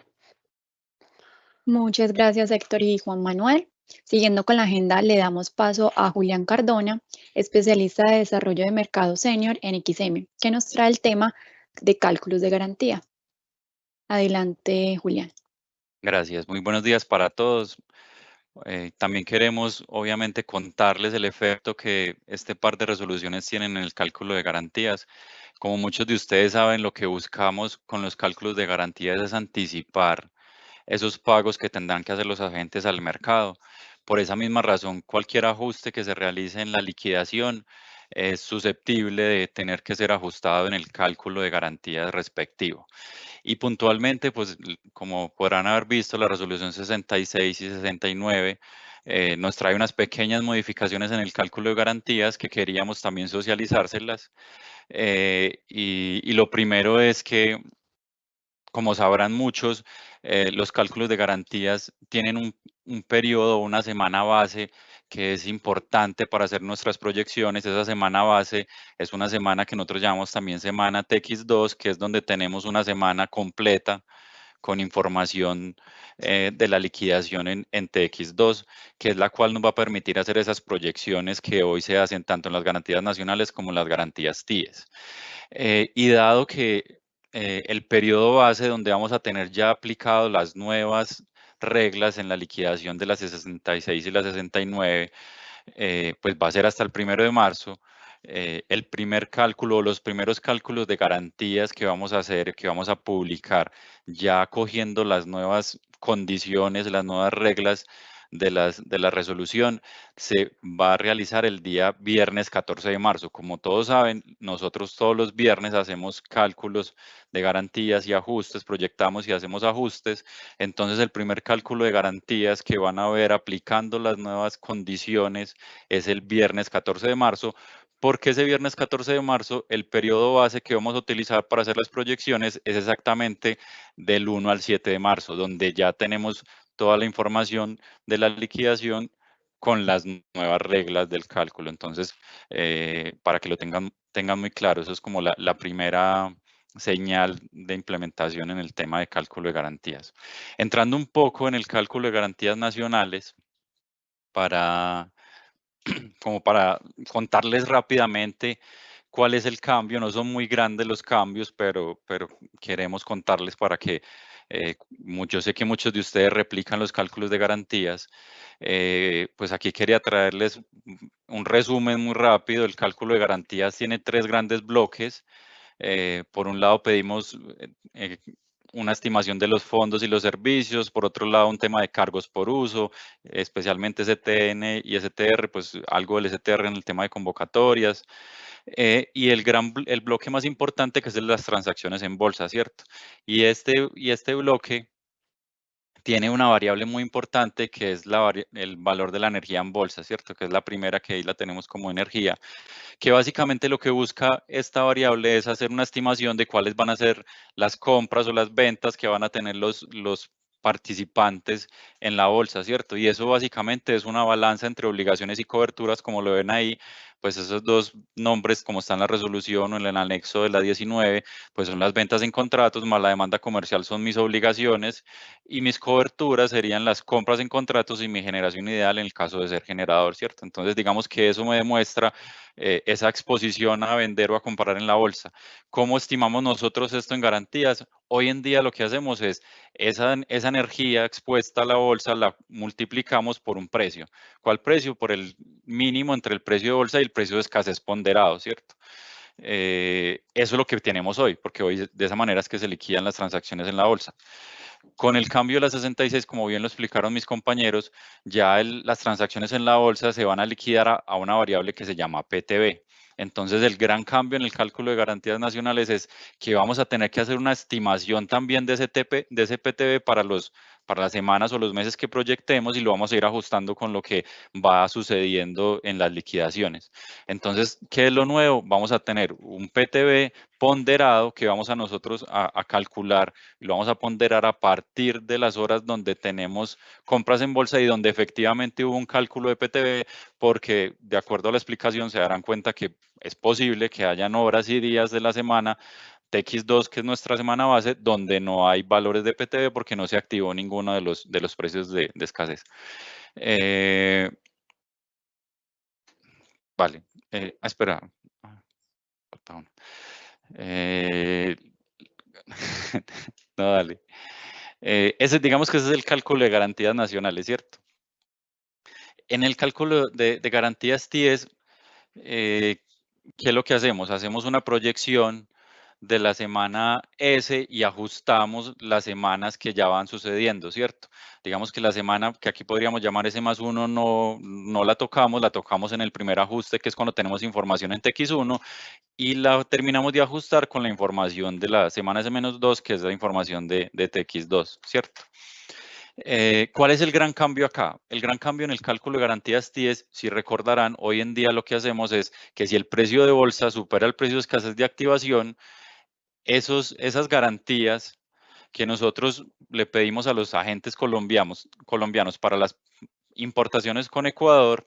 Muchas gracias, Héctor y Juan Manuel. Siguiendo con la agenda, le damos paso a Julián Cardona, especialista de desarrollo de mercado senior en XM, que nos trae el tema de cálculos de garantía. Adelante, Julián. Gracias, muy buenos días para todos. También queremos, obviamente, contarles el efecto que este par de resoluciones tienen en el cálculo de garantías. Como muchos de ustedes saben, lo que buscamos con los cálculos de garantías es anticipar esos pagos que tendrán que hacer los agentes al mercado. Por esa misma razón, cualquier ajuste que se realice en la liquidación es susceptible de tener que ser ajustado en el cálculo de garantías respectivo. Y puntualmente, pues como podrán haber visto, la resolución 66 y 69 nos trae unas pequeñas modificaciones en el cálculo de garantías que queríamos también socializárselas. Y lo primero es que, como sabrán muchos, los cálculos de garantías tienen un periodo, una semana base que es importante para hacer nuestras proyecciones. Esa semana base es una semana que nosotros llamamos también semana TX2, que es donde tenemos una semana completa con información de la liquidación en TX2, que es la cual nos va a permitir hacer esas proyecciones que hoy se hacen tanto en las garantías nacionales como en las garantías TIES. Y dado que el periodo base donde vamos a tener ya aplicado las nuevas reglas en la liquidación de las 66 y las 69, pues va a ser hasta el 1 de marzo. El primer cálculo o los primeros cálculos de garantías que vamos a hacer, que vamos a publicar, ya cogiendo las nuevas condiciones, las nuevas reglas de la resolución, se va a realizar el día viernes 14 de marzo. Como todos saben, nosotros todos los viernes hacemos cálculos de garantías y ajustes, proyectamos y hacemos ajustes. Entonces, el primer cálculo de garantías que van a ver aplicando las nuevas condiciones es el viernes 14 de marzo. Porque ese viernes 14 de marzo, el periodo base que vamos a utilizar para hacer las proyecciones es exactamente del 1 al 7 de marzo, donde ya tenemos toda la información de la liquidación con las nuevas reglas del cálculo. Entonces, para que lo tengan muy claro, eso es como la primera señal de implementación en el tema de cálculo de garantías. Entrando un poco en el cálculo de garantías nacionales, como para contarles rápidamente cuál es el cambio. No son muy grandes los cambios, pero queremos contarles para que yo sé que muchos de ustedes replican los cálculos de garantías. Pues aquí quería traerles un resumen muy rápido. El cálculo de garantías tiene 3 grandes bloques. Por un lado pedimos una estimación de los fondos y los servicios, por otro lado un tema de cargos por uso, especialmente STN y STR, pues algo del STR en el tema de convocatorias, y el bloque más importante que es el de las transacciones en bolsa, ¿cierto? Y este bloque tiene una variable muy importante que es el valor de la energía en bolsa, ¿cierto? Que es la primera, que ahí la tenemos como energía, que básicamente lo que busca esta variable es hacer una estimación de cuáles van a ser las compras o las ventas que van a tener los participantes en la bolsa, ¿cierto? Y eso básicamente es una balanza entre obligaciones y coberturas, como lo ven ahí, pues esos dos nombres, como está en la resolución o en el anexo de la 19, pues son las ventas en contratos más la demanda comercial son mis obligaciones y mis coberturas serían las compras en contratos y mi generación ideal en el caso de ser generador, ¿cierto? Entonces, digamos que eso me demuestra esa exposición a vender o a comprar en la bolsa. ¿Cómo estimamos nosotros esto en garantías? Hoy en día lo que hacemos es esa energía expuesta a la bolsa la multiplicamos por un precio. ¿Cuál precio? Por el mínimo entre el precio de bolsa y el precio de escasez ponderado, ¿cierto? Eso es lo que tenemos hoy, porque hoy de esa manera es que se liquidan las transacciones en la bolsa. Con el cambio de la 66, como bien lo explicaron mis compañeros, ya las transacciones en la bolsa se van a liquidar a una variable que se llama PTB. Entonces, el gran cambio en el cálculo de garantías nacionales es que vamos a tener que hacer una estimación también de ese PTB para las semanas o los meses que proyectemos y lo vamos a ir ajustando con lo que va sucediendo en las liquidaciones. Entonces, ¿qué es lo nuevo? Vamos a tener un PTB ponderado que vamos a nosotros a calcular y lo vamos a ponderar a partir de las horas donde tenemos compras en bolsa y donde efectivamente hubo un cálculo de PTB, porque de acuerdo a la explicación se darán cuenta que es posible que hayan horas y días de la semana TX2, que es nuestra semana base, donde no hay valores de PTB porque no se activó ninguno de los precios de escasez. Vale, espera. Falta uno. No, dale. Digamos que ese es el cálculo de garantías nacionales, ¿cierto? En el cálculo de garantías TIES, ¿qué es lo que hacemos? Hacemos una proyección de la semana S y ajustamos las semanas que ya van sucediendo, ¿cierto? Digamos que la semana que aquí podríamos llamar S+1 no la tocamos en el primer ajuste, que es cuando tenemos información en TX1, y la terminamos de ajustar con la información de la semana S-2, que es la información de TX2, ¿cierto? ¿Cuál es el gran cambio acá? El gran cambio en el cálculo de garantías TIES, si recordarán, hoy en día lo que hacemos es que si el precio de bolsa supera el precio de escasez de activación, esas garantías que nosotros le pedimos a los agentes colombianos para las importaciones con Ecuador,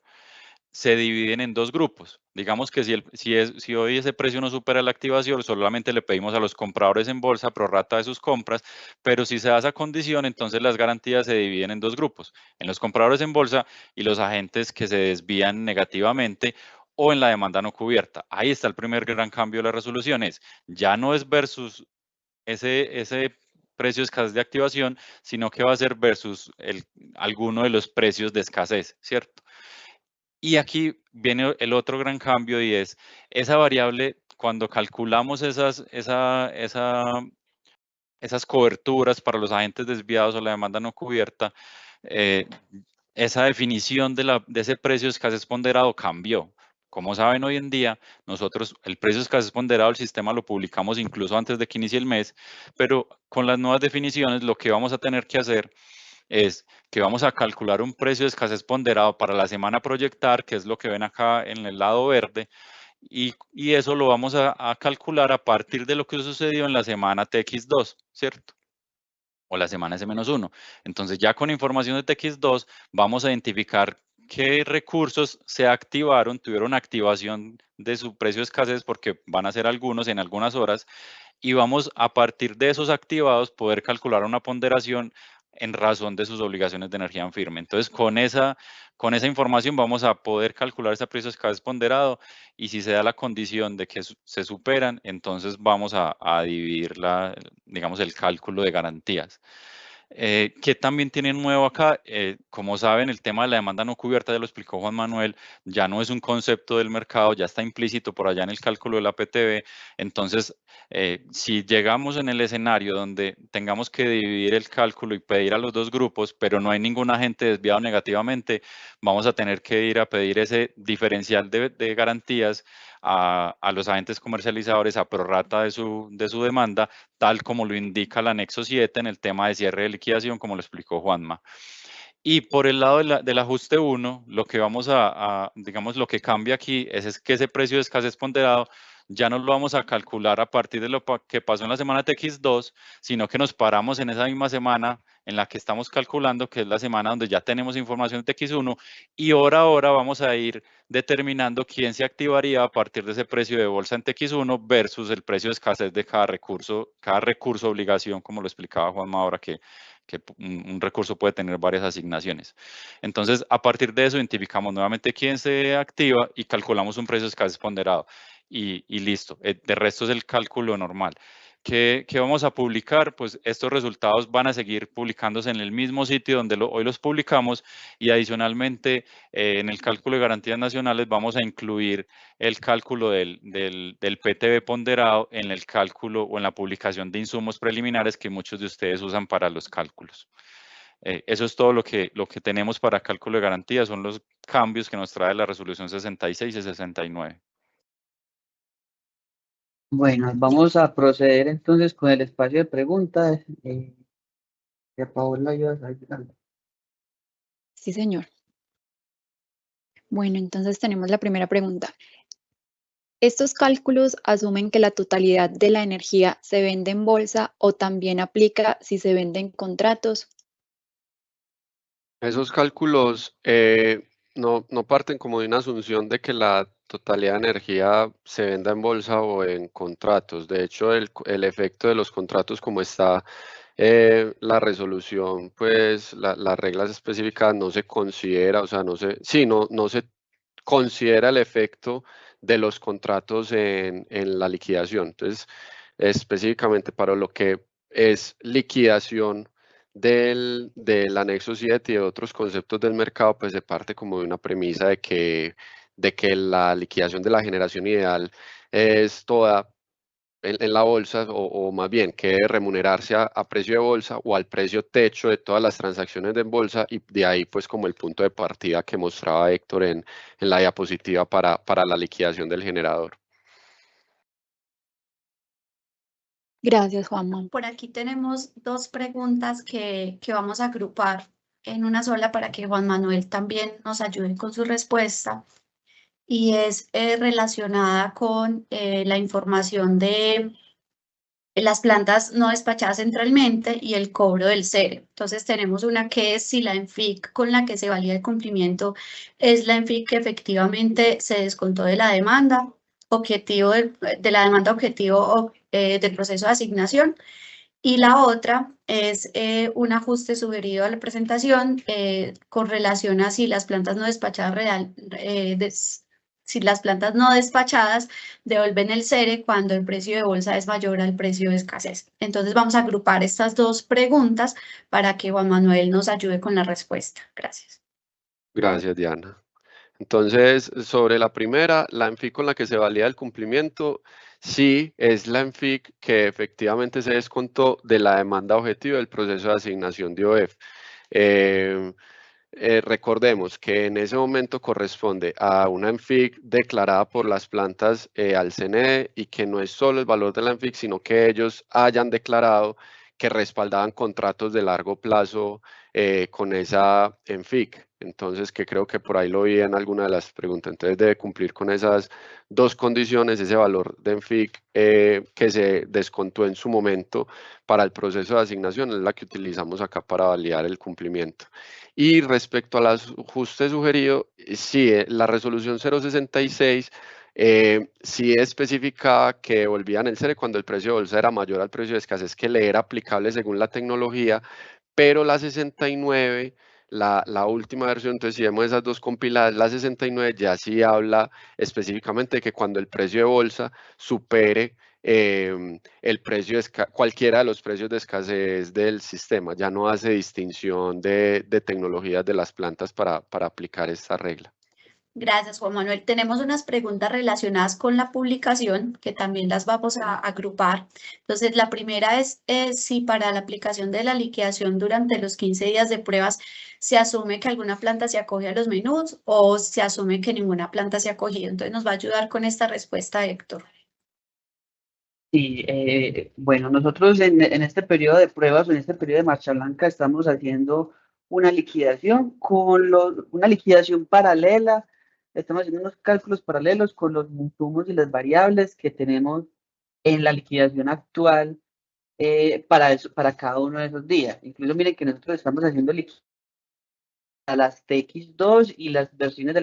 se dividen en dos grupos. Digamos que si hoy ese precio no supera la activación, solamente le pedimos a los compradores en bolsa prorrata de sus compras, pero si se da esa condición, entonces las garantías se dividen en dos grupos, en los compradores en bolsa y los agentes que se desvían negativamente o en la demanda no cubierta. Ahí está el primer gran cambio de las resoluciones. Ya no es versus ese precio de escasez de activación, sino que va a ser versus alguno de los precios de escasez, ¿cierto? Y aquí viene el otro gran cambio y es esa variable, cuando calculamos esas coberturas para los agentes desviados o la demanda no cubierta, esa definición de ese precio de escasez ponderado cambió. Como saben, hoy en día, nosotros el precio de escasez ponderado del sistema lo publicamos incluso antes de que inicie el mes, pero con las nuevas definiciones lo que vamos a tener que hacer es que vamos a calcular un precio de escasez ponderado para la semana a proyectar, que es lo que ven acá en el lado verde, y eso lo vamos a calcular a partir de lo que sucedió en la semana TX2, ¿cierto? O la semana S-1. Entonces ya con información de TX2 vamos a identificar qué recursos se activaron, tuvieron activación de su precio de escasez, porque van a ser algunos en algunas horas, y vamos a partir de esos activados poder calcular una ponderación en razón de sus obligaciones de energía en firme. Entonces, con esa información vamos a poder calcular ese precio de escasez ponderado y si se da la condición de que se superan, entonces vamos a dividir digamos, el cálculo de garantías. ¿Qué también tienen nuevo acá? Como saben, el tema de la demanda no cubierta, ya lo explicó Juan Manuel, ya no es un concepto del mercado, ya está implícito por allá en el cálculo de la PTB. Entonces, si llegamos en el escenario donde tengamos que dividir el cálculo y pedir a los dos grupos, pero no hay ningún agente desviado negativamente, vamos a tener que ir a pedir ese diferencial de garantías a los agentes comercializadores a prorrata de su demanda, tal como lo indica el anexo 7 en el tema de cierre de liquidación, como lo explicó Juanma. Y por el lado del ajuste 1, lo que vamos digamos, lo que cambia aquí es que ese precio de escasez ponderado ya no lo vamos a calcular a partir de lo que pasó en la semana TX2, sino que nos paramos en esa misma semana en la que estamos calculando, que es la semana donde ya tenemos información de TX1, y hora a hora vamos a ir determinando quién se activaría a partir de ese precio de bolsa en TX1 versus el precio de escasez de cada recurso obligación, como lo explicaba Juanma ahora, que un recurso puede tener varias asignaciones. Entonces, a partir de eso, identificamos nuevamente quién se activa y calculamos un precio de escasez ponderado. Y listo. De resto es el cálculo normal. ¿Qué vamos a publicar? Pues estos resultados van a seguir publicándose en el mismo sitio donde hoy los publicamos, y adicionalmente en el cálculo de garantías nacionales vamos a incluir el cálculo del PTB ponderado en el cálculo o en la publicación de insumos preliminares que muchos de ustedes usan para los cálculos. Eso es todo lo que tenemos para cálculo de garantías, son los cambios que nos trae la resolución 66 y 69. Bueno, vamos a proceder entonces con el espacio de preguntas. Paola, ayudas ahí. Sí, señor. Bueno, entonces tenemos la primera pregunta. ¿Estos cálculos asumen que la totalidad de la energía se vende en bolsa o también aplica si se vende en contratos? Esos cálculos no parten como de una asunción de que la totalidad de energía se venda en bolsa o en contratos. De hecho, el efecto de los contratos, como está la resolución, pues las reglas específicas no se considera, o sea, no se considera el efecto de los contratos en la liquidación. Entonces, específicamente para lo que es liquidación del anexo 7 y de otros conceptos del mercado, pues se parte como de una premisa de que la liquidación de la generación ideal es toda en la bolsa, o más bien que debe remunerarse a precio de bolsa o al precio techo de todas las transacciones de bolsa, y de ahí pues como el punto de partida que mostraba Héctor en la diapositiva para la liquidación del generador. Gracias, Juanma. Por aquí tenemos dos preguntas que vamos a agrupar en una sola para que Juan Manuel también nos ayude con su respuesta. Y es relacionada con la información de las plantas no despachadas centralmente y el cobro del CERE. Entonces tenemos una que es si la ENFIC con la que se valida el cumplimiento es la ENFIC que efectivamente se descontó de la demanda objetivo de la demanda objetivo del proceso de asignación. Y la otra es un ajuste sugerido a la presentación con relación a si las plantas no despachadas si las plantas no despachadas devuelven el CERE cuando el precio de bolsa es mayor al precio de escasez. Entonces vamos a agrupar estas dos preguntas para que Juan Manuel nos ayude con la respuesta. Gracias. Gracias, Diana. Entonces, sobre la primera, la ENFIC con la que se valida el cumplimiento, sí es la ENFIC que efectivamente se descontó de la demanda objetivo del proceso de asignación de OEF. Recordemos que en ese momento corresponde a una ENFIC declarada por las plantas al CNE, y que no es solo el valor de la ENFIC, sino que ellos hayan declarado que respaldaban contratos de largo plazo con esa ENFIC. Entonces, que creo que por ahí lo vi en alguna de las preguntas. Entonces, debe cumplir con esas dos condiciones, ese valor de ENFIC que se descontó en su momento para el proceso de asignación, es la que utilizamos acá para validar el cumplimiento. Y respecto al ajuste sugerido, sí, la resolución 066 sí especificaba que devolvían el CERE cuando el precio de bolsa era mayor al precio de escasez que le era aplicable según la tecnología, pero la 69, la última versión, entonces si vemos esas dos compiladas, la 69 ya sí habla específicamente de que cuando el precio de bolsa supere el precio cualquiera de los precios de escasez del sistema, ya no hace distinción de tecnologías de las plantas para aplicar esta regla. Gracias, Juan Manuel. Tenemos unas preguntas relacionadas con la publicación que también las vamos a agrupar. Entonces, la primera es si para la aplicación de la liquidación durante los 15 días de pruebas se asume que alguna planta se acoge a los menús o se asume que ninguna planta se ha acogido. Entonces, nos va a ayudar con esta respuesta, Héctor. Sí, bueno, nosotros en este periodo de pruebas, en este periodo de marcha blanca, estamos haciendo una liquidación una liquidación paralela estamos haciendo unos cálculos paralelos con los insumos y las variables que tenemos en la liquidación actual para cada uno de esos días. Incluso miren que nosotros estamos haciendo a las TX2 y las versiones de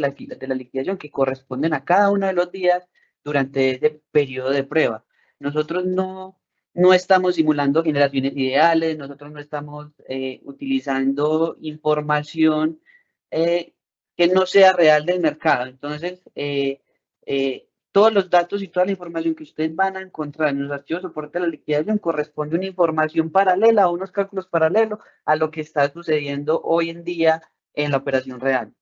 la liquidación que corresponden a cada uno de los días durante ese periodo de prueba. Nosotros no estamos simulando generaciones ideales, nosotros no estamos utilizando información que no sea real del mercado. Entonces, todos los datos y toda la información que ustedes van a encontrar en los archivos de soporte de la liquidación corresponde a una información paralela, a unos cálculos paralelos a lo que está sucediendo hoy en día en la operación real.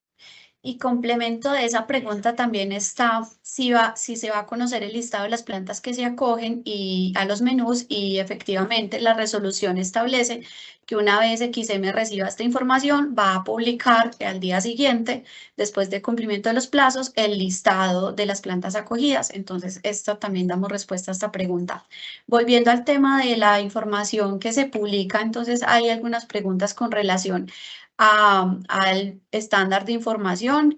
Y complemento de esa pregunta también está si se va a conocer el listado de las plantas que se acogen y a los menús, y efectivamente la resolución establece que una vez XM reciba esta información va a publicar al día siguiente, después de cumplimiento de los plazos, el listado de las plantas acogidas. Entonces, esto también damos respuesta a esta pregunta. Volviendo al tema de la información que se publica, entonces hay algunas preguntas con relación al estándar de información,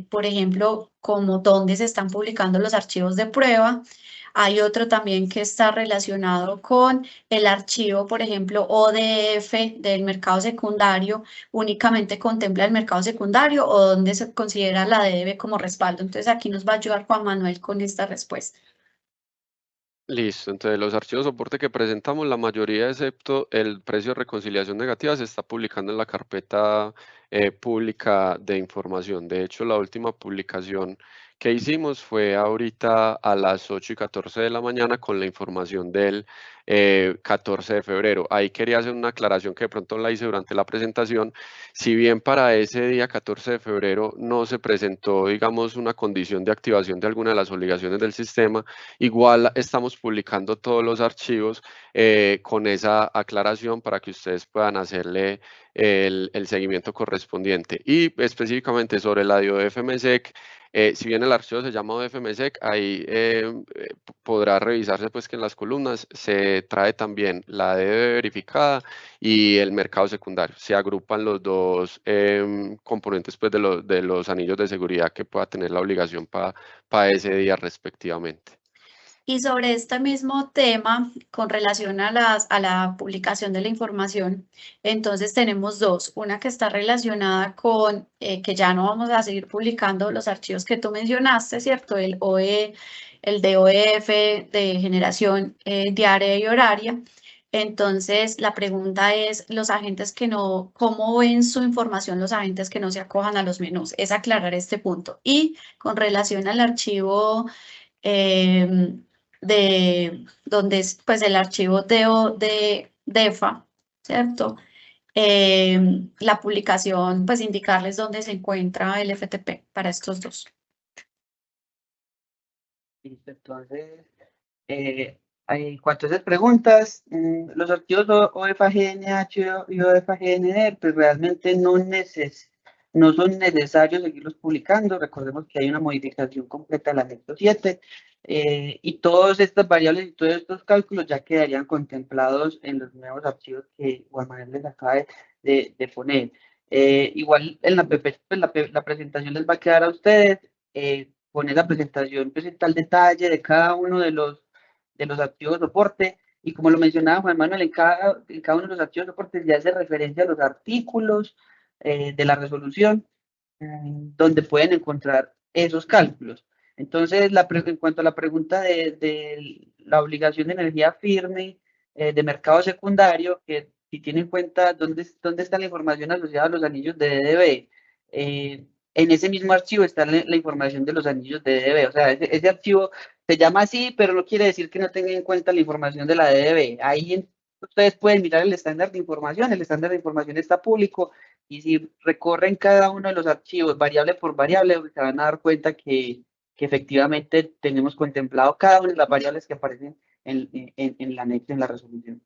por ejemplo, como dónde se están publicando los archivos de prueba. Hay otro también que está relacionado con el archivo, por ejemplo, ODF del mercado secundario, únicamente contempla el mercado secundario o dónde se considera la DDB como respaldo. Entonces aquí nos va a ayudar Juan Manuel con esta respuesta. Listo, entonces los archivos de soporte que presentamos, la mayoría excepto el precio de reconciliación negativa se está publicando en la carpeta pública de información. De hecho, la última publicación que hicimos fue ahorita a las 8:14 de la mañana con la información del 14 de febrero. Ahí quería hacer una aclaración que de pronto la hice durante la presentación. Si bien para ese día 14 de febrero no se presentó, digamos, una condición de activación de alguna de las obligaciones del sistema, igual estamos publicando todos los archivos con esa aclaración para que ustedes puedan hacerle el seguimiento correspondiente. Y específicamente sobre la de ODF-MSEC, si bien el archivo se llama ODF-MSEC, ahí podrá revisarse pues que en las columnas se trae también la DB verificada y el mercado secundario. Se agrupan los dos componentes pues de los anillos de seguridad que pueda tener la obligación para ese día respectivamente. Y sobre este mismo tema, con relación a la publicación de la información, entonces tenemos dos. Una que está relacionada con que ya no vamos a seguir publicando los archivos que tú mencionaste, ¿cierto? El DOF de generación diaria y horaria. Entonces, la pregunta es, los agentes que no, ¿cómo ven su información los agentes que no se acojan a los menús? Es aclarar este punto. Y con relación al archivo de donde es pues el archivo de DEFA, ¿cierto? La publicación, pues indicarles dónde se encuentra el FTP para estos dos. Listo, entonces, en cuanto a esas preguntas, los archivos OFAGNH y OFAGND, pues realmente no son necesarios seguirlos publicando. Recordemos que hay una modificación completa del anexo 7 y todas estas variables y todos estos cálculos ya quedarían contemplados en los nuevos archivos que Juan Manuel les acaba de poner. Igual en la presentación les va a quedar a ustedes poner la presentación, presentar el detalle de cada uno de los archivos de soporte, y como lo mencionaba Juan Manuel, en cada uno de los archivos de soporte ya hace referencia a los artículos de la resolución, donde pueden encontrar esos cálculos. Entonces, en cuanto a la pregunta de la obligación de energía firme de mercado secundario, que si tiene en cuenta dónde está la información asociada a los anillos de DDB, en ese mismo archivo está la información de los anillos de DDB. O sea, ese archivo se llama así, pero no quiere decir que no tenga en cuenta la información de la DDB. Ahí ustedes pueden mirar el estándar de información. El estándar de información está público, y si recorren cada uno de los archivos variable por variable, se van a dar cuenta que efectivamente tenemos contemplado cada una de las variables que aparecen en el anexo, en la resolución.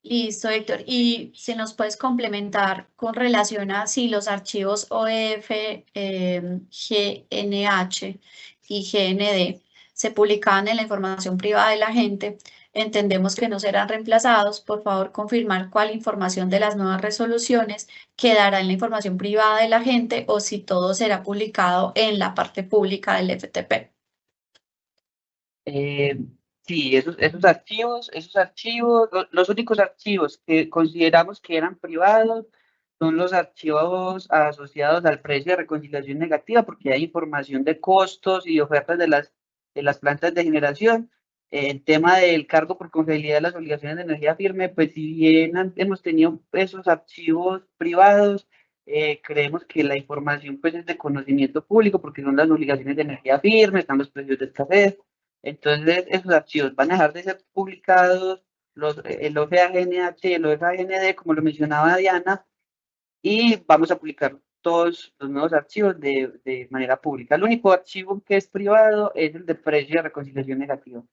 Listo, Héctor. Y si nos puedes complementar con relación a si los archivos OF, GNH y GND se publicaban en la información privada de la gente, entendemos que no serán reemplazados. Por favor, confirmar cuál información de las nuevas resoluciones quedará en la información privada de la gente o si todo será publicado en la parte pública del FTP. Sí, esos archivos, los únicos archivos que consideramos que eran privados son los archivos asociados al precio de reconciliación negativa, porque hay información de costos y ofertas de las plantas de generación. El tema del cargo por confiabilidad de las obligaciones de energía firme, pues si bien hemos tenido esos archivos privados, creemos que la información pues es de conocimiento público, porque son las obligaciones de energía firme, están los precios de escasez. Entonces, esos archivos van a dejar de ser publicados, el OFAGNH y el OFAGND, como lo mencionaba Diana, y vamos a publicar todos los nuevos archivos de manera pública. El único archivo que es privado es el de precio de reconciliación negativa.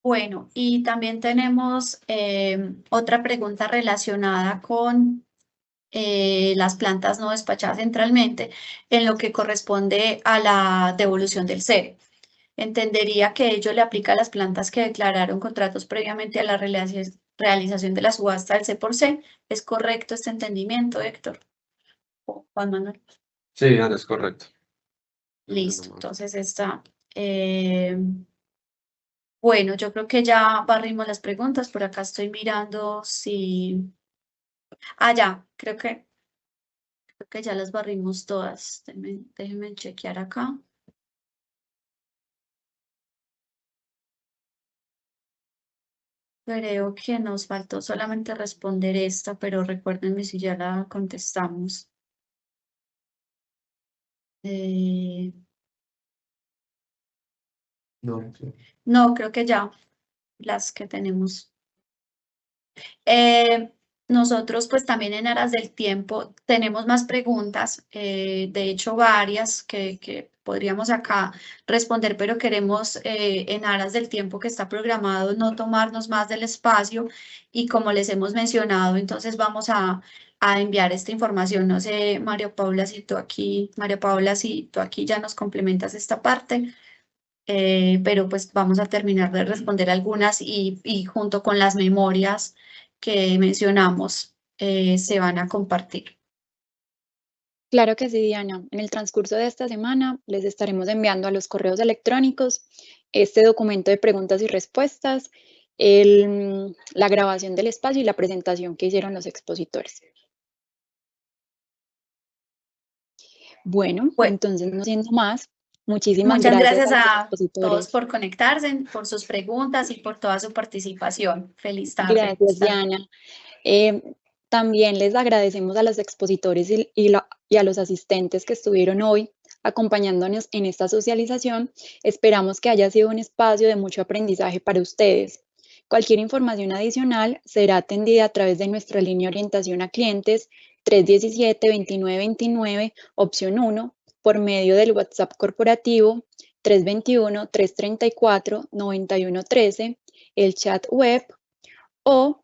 Bueno, y también tenemos otra pregunta relacionada con las plantas no despachadas centralmente en lo que corresponde a la devolución del CERE. Entendería que ello le aplica a las plantas que declararon contratos previamente a la realización de la subasta del C por C. ¿Es correcto este entendimiento, Héctor? ¿O Juan Manuel? Sí, Diana, es correcto. Listo, entonces está. Bueno, yo creo que ya barrimos las preguntas. Por acá estoy mirando si... ya, creo que ya las barrimos todas. Déjenme chequear acá. Creo que nos faltó solamente responder esta, pero recuérdenme si ya la contestamos. No, creo que ya las que tenemos. Nosotros pues también en aras del tiempo tenemos más preguntas, de hecho varias que podríamos acá responder, pero queremos en aras del tiempo que está programado no tomarnos más del espacio y como les hemos mencionado, entonces vamos a enviar esta información. No sé, María Paula, si tú aquí ya nos complementas esta parte. Pero pues vamos a terminar de responder algunas y junto con las memorias que mencionamos se van a compartir. Claro que sí, Diana. En el transcurso de esta semana les estaremos enviando a los correos electrónicos este documento de preguntas y respuestas, la grabación del espacio y la presentación que hicieron los expositores. Bueno, entonces no siendo más, muchísimas Muchas gracias a los a expositores. todos por conectarse, por sus preguntas y por toda su participación. Feliz tarde. Gracias, Diana. También les agradecemos a los expositores y a los asistentes que estuvieron hoy acompañándonos en esta socialización. Esperamos que haya sido un espacio de mucho aprendizaje para ustedes. Cualquier información adicional será atendida a través de nuestra línea de orientación a clientes 317-2929, opción 1, por medio del WhatsApp corporativo 321-334-9113, el chat web o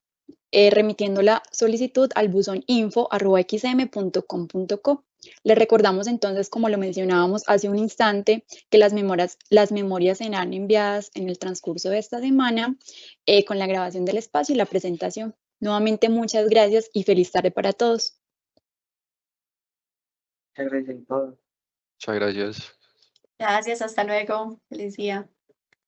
remitiendo la solicitud al buzón info@xm.com.co. Les recordamos entonces, como lo mencionábamos hace un instante, que las memorias serán enviadas en el transcurso de esta semana con la grabación del espacio y la presentación. Nuevamente, muchas gracias y feliz tarde para todos. Muchas gracias a todos. Muchas gracias. Gracias, hasta luego. Feliz día.